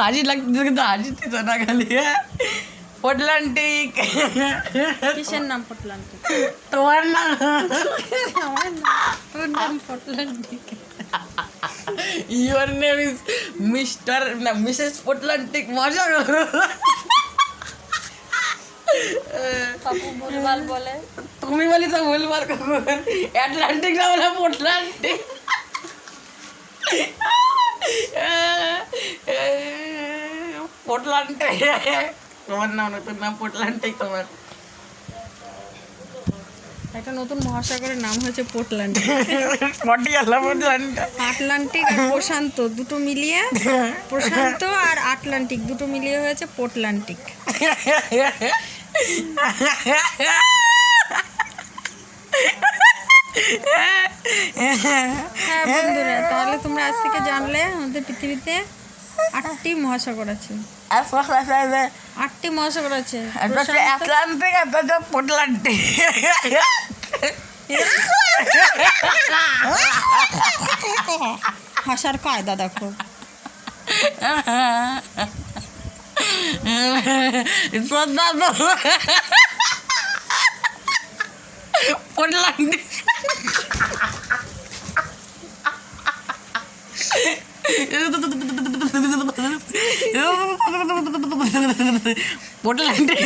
হাসি লাগতেছে কিন্তু হাসিতেছে না খালি পটলান্টিক। কিসের নাম পটলান্টিক? তোমার না আমার নাম, তোর নাম পটলান্টিক। ইউর নেম ইজ মিস্টার না মিসেস পটলান্টিক। মজা করো। পাপু ভুলভাল বলে। তুমি বলি তো ভুলবার কখন অ্যাটলান্টিক না বলে পটলান্টিক। পটলান্টিক তোমার নাম, নতুন নাম পটলান্টিক তোমার। একটা নতুন মহাসাগরের নাম হয়েছে পটলান্টিক। পটিয়ালা পটলান্টিক। আটলান্টিক আর প্রশান্ত দুটো মিলিয়ে, প্রশান্ত আর আটলান্টিক দুটো মিলিয়ে হয়েছে পটলান্টিক। হ্যাঁ বন্ধুরা, তাহলে তোমরা আজ থেকে জানলে আমাদের পৃথিবীতে 8টি মহাসাগর আছে। 8টি মহাসাগর আছে। অ্যাটলান্টিক একটা পটলান্টিক। হাসার কায়দা দেখো। পটলান্টিক পটলান্টিক পটলান্টিক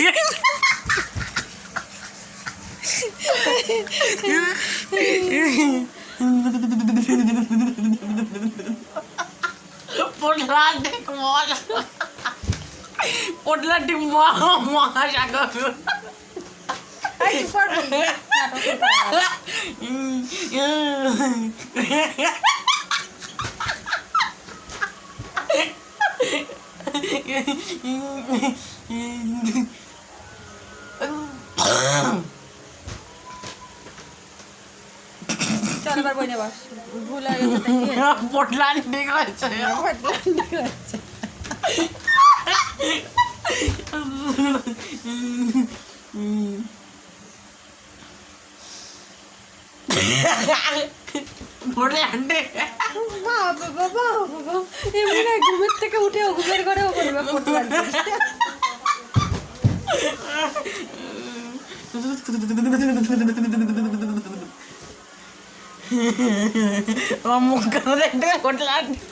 পটলান্টিক মহাসাগর। চল এবার বই নেবার ভুল হয়ে গেছে। পটলান্টিক হয়েছে। পটলান্টিক হচ্ছে। পটলান্টিক বাবা বাবা বাবা, এমনি ঘুমের থেকে উঠে ঘুমের ঘরেও বলবে পটলান্টিক। আমার মুখ কালো দেখতে পটলান্টিক।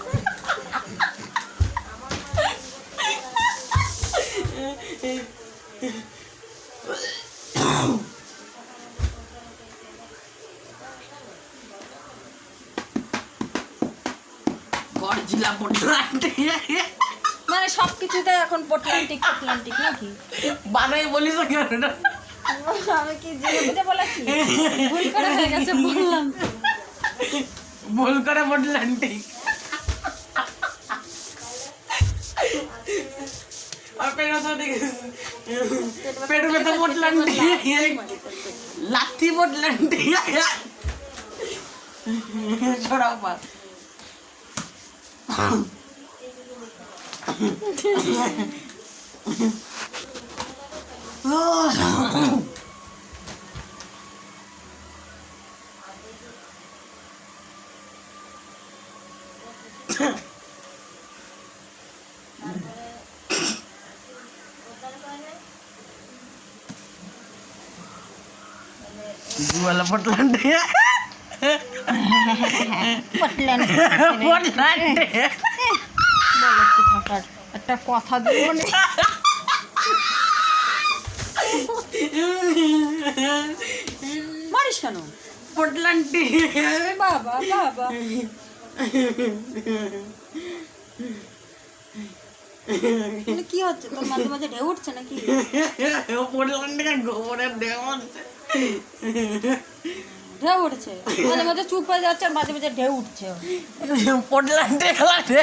গডজিলা পটলান্টিক মানে সব কিছুতে এখন পটলান্টিক পটলান্টিক নাকি? বানাই বলিস কেন? আমি কি জেনে বুঝে বলেছি? ভুল করে হয়ে গেছে বললাম। ভুল করে পটলান্টিক। পেট ব্যথা পটলান্টিক, লাথি পটলান্টিক। ছড়াও পা। Jual Portland. পটলান্টিক Portland. বলো কি থাকার একটা কথা দিব না। মারিস কেন? Portland. বাবা বাবা কি হচ্ছে তোর? মাঝে মাঝে ঢেউ উঠছে নাকি? Portland का गोबर देवन ঢেউ উঠছে, মাঝে মাঝে চুপ হয়ে যাচ্ছে আর মাঝে মাঝে ঢেউ উঠছে। Portland খেলা রে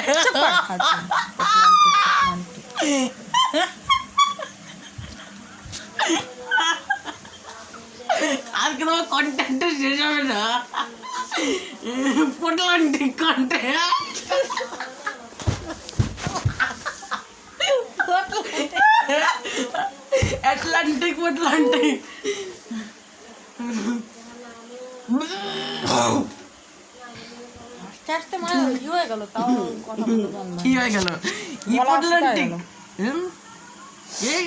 আজকে তোমার কন্টেন্ট শেষ হবে না। Portland কন্টেন্ট Atlantic Atlantic আস্তে আস্তে মানে ইয়ে হয়ে গেল, তাও কথা বলতে জানলাম। কি হয়ে গেল? কি গলা শুকায় পটলান্টিক গেল। এই